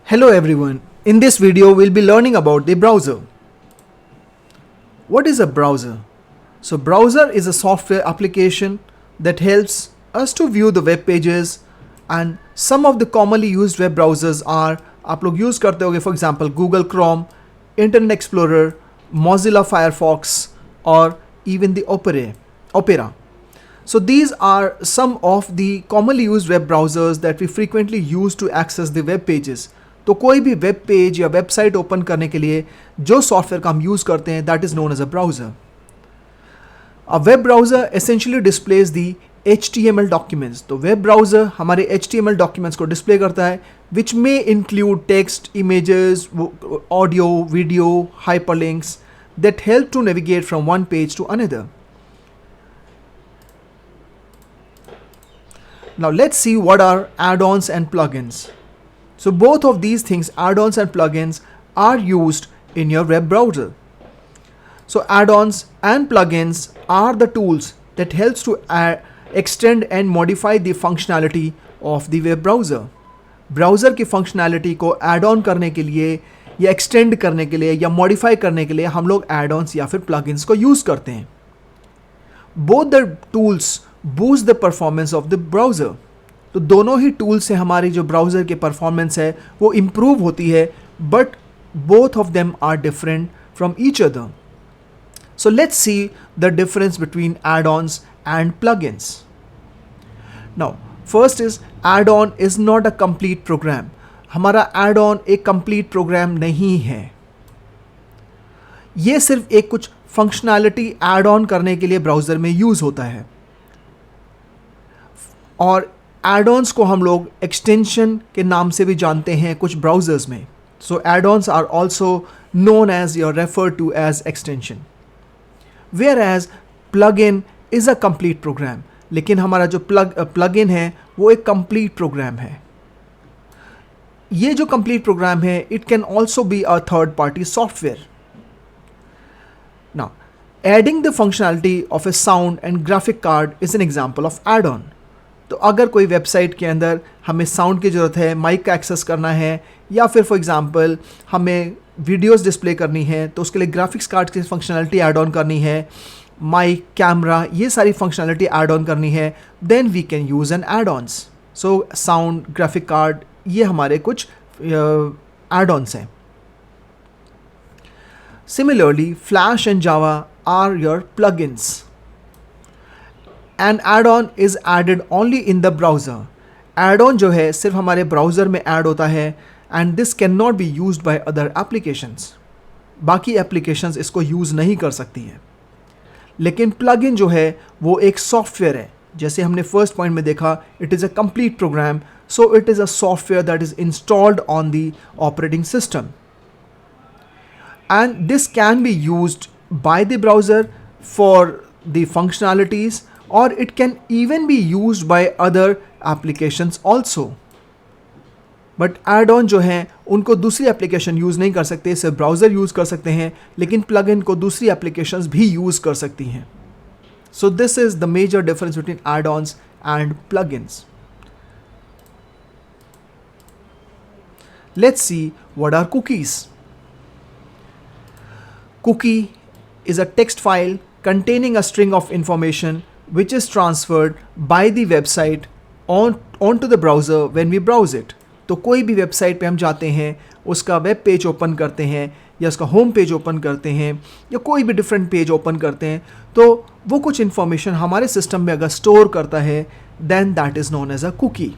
Hello everyone, in this video we'll be learning about the browser. What is a browser? So browser is a software application that helps us to view the web pages, and some of the commonly used web browsers are आप लोग use करते होंगे for example Google Chrome, Internet Explorer, Mozilla Firefox or even the Opera. So these are some of the commonly used web browsers that we frequently use to access the web pages. तो कोई भी web page या website open करने के लिए जो software का हम यूज़ करते हैं that is known as a browser. A web browser essentially displays the HTML documents. तो वेब ब्राउज़र हमारे HTML डॉक्यूमेंट्स को डिस्प्ले करता है which may include text, images, audio, video, hyperlinks that help to navigate from one page to another. Now let's see what are add-ons and plugins. So both of these things, add-ons and plugins, are used in your web browser. So add-ons and plugins are the tools that helps to extend and modify the functionality of the web browser. Browser की functionality को add-on करने के लिए या extend करने के लिए या modify करने के लिए हम लोग add-ons या फिर plugins को use करते हैं. Both the tools boost the performance of the browser. तो दोनों ही टूल से हमारी जो ब्राउज़र की परफॉर्मेंस है वो इम्प्रूव होती है, but both of them are different from each other. So let's see the difference between add-ons and plugins. Now first is add-on is not a complete program. हमारा add-on एक complete program नहीं है. ये सिर्फ एक कुछ फंक्शनैलिटी एड-ऑन करने के लिए ब्राउज़र में यूज़ होता है. और एड-ऑन्स को हम लोग एक्सटेंशन के नाम से भी जानते हैं कुछ ब्राउज़र्स में. So add-ons are also known as या refer to as extension. Whereas plug in is a complete program. लेकिन हमारा जो प्लग इन है वो एक कंप्लीट प्रोग्राम है. ये जो कंप्लीट प्रोग्राम है it can also be a third party software. Now adding the functionality of A sound and graphic card is an example of add-on. तो अगर कोई वेबसाइट के अंदर हमें साउंड की ज़रूरत है, माइक का एक्सेस करना है, या फिर फॉर एग्जांपल हमें वीडियोस डिस्प्ले करनी है तो उसके लिए ग्राफिक्स कार्ड की फंक्शनैलिटी ऐड ऑन करनी है, माइक, कैमरा, ये सारी फंक्शनैलिटी ऐड ऑन करनी है, then we can use an add-ons. So sound, graphic card, ये हमारे कुछ एड-ऑन्स हैं. Similarly flash and Java are your plugins. An add-on is added only in the browser. Add-on जो है सिर्फ हमारे ब्राउज़र में ऐड होता है and this cannot be used by other applications. बाकी एप्लीकेशंस इसको यूज़ नहीं कर सकती हैं. लेकिन प्लगइन जो है वो एक सॉफ्टवेयर है. जैसे हमने फर्स्ट पॉइंट में देखा, it is a complete program, so it is a software that is installed on the operating system and this can be used by the browser for the functionalities, or it can even be used by other applications also. But add-on जो हैं उनको दूसरी application use नहीं कर सकते, सिर्फ browser use कर सकते हैं, लेकिन प्लगइन को दूसरी एप्लीकेशंस भी यूज़ कर सकती हैं. So this is the major difference between add-ons and plugins. Let's see what are cookies. Cookie is a text file containing a string of information which is transferred by the website onto the browser when we browse it. तो कोई भी website पे हम जाते हैं, उसका web page open करते हैं या उसका होम पेज ओपन करते हैं या कोई भी डिफरेंट पेज ओपन करते हैं, तो वो कुछ इन्फॉर्मेशन हमारे सिस्टम में अगर स्टोर करता है then that is known as a cookie.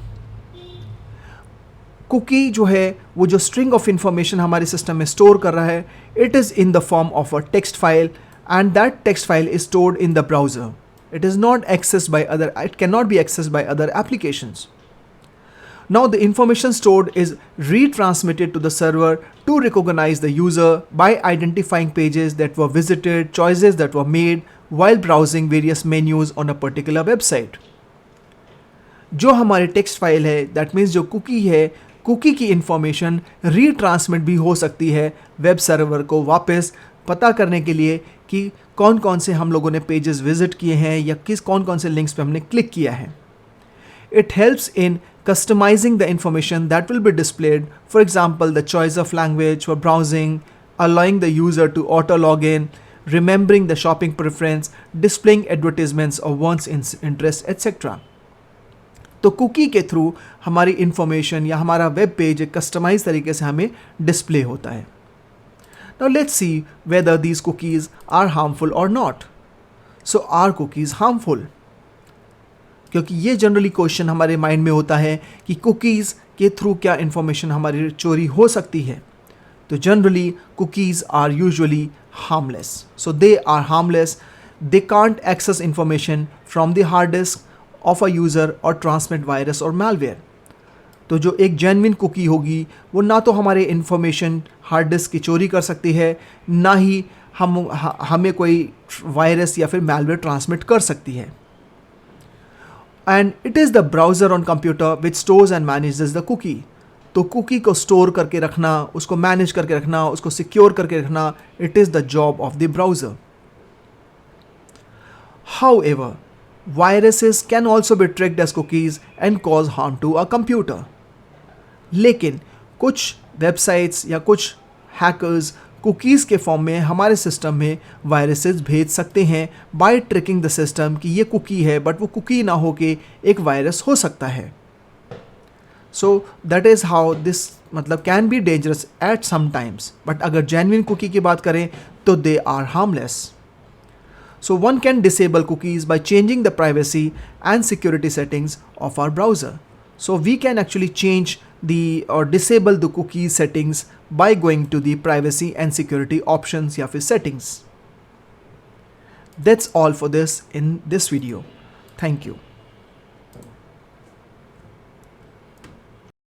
Cookie जो है वो जो स्ट्रिंग ऑफ इंफॉर्मेशन हमारे सिस्टम में स्टोर कर रहा है, it is in the form of a text file and that text file is stored in the browser. It is not accessed by other, it cannot be accessed by other applications. Now the information stored is retransmitted to the server to recognize the user by identifying pages that were visited, choices that were made while browsing various menus on a particular website. जो हमारे text file है, that means जो cookie है, cookie की information retransmit भी हो सकती है वेब सर्वर को वापस पता करने के लिए कि कौन कौन से हम लोगों ने पेजेस विजिट किए हैं या कौन कौन से लिंक्स पे हमने क्लिक किया है. It helps in customizing the information that will be displayed, for example, the choice of language for browsing, allowing the user to auto log in, remembering the shopping preference, displaying advertisements of one's interest, etc. तो cookie के through हमारी information या हमारा web page एक customise तरीके से हमें display होता है. Now let's see whether these cookies are harmful or not. So are cookies harmful? क्योंकि ये जनरली क्वेश्चन हमारे माइंड में होता है कि कुकीज़ के थ्रू क्या इन्फॉर्मेशन हमारी चोरी हो सकती है. तो generally cookies are usually harmless. So they are harmless. They can't access information from the hard disk of a user और ट्रांसमिट वायरस और मैलवेयर. तो जो एक जेन्युइन कुकी होगी वो ना तो हमारे इन्फॉर्मेशन हार्ड डिस्क की चोरी कर सकती है, ना ही हमें कोई वायरस या फिर मैलवेयर ट्रांसमिट कर सकती है. And it is the browser on computer which stores and manages the cookie. तो कुकी को स्टोर करके रखना, उसको मैनेज करके रखना, उसको सिक्योर करके रखना, it is the job of the browser. However, viruses can also be tricked as cookies and cause harm to a computer. लेकिन कुछ वेबसाइट्स या कुछ हैकर्स कुकीज़ के फॉर्म में हमारे सिस्टम में वायरसेस भेज सकते हैं बाय ट्रिकिंग द सिस्टम कि ये कुकी है बट वो कुकी ना हो के एक वायरस हो सकता है. So that is how this मतलब can be dangerous at some times. But अगर जेन्युइन कुकी की बात करें तो they are harmless. So one can disable cookies by changing the privacy and security settings of our browser. So we can actually change or disable the cookie settings by going to the privacy and security options या फिर settings. That's all for this in this video. Thank you.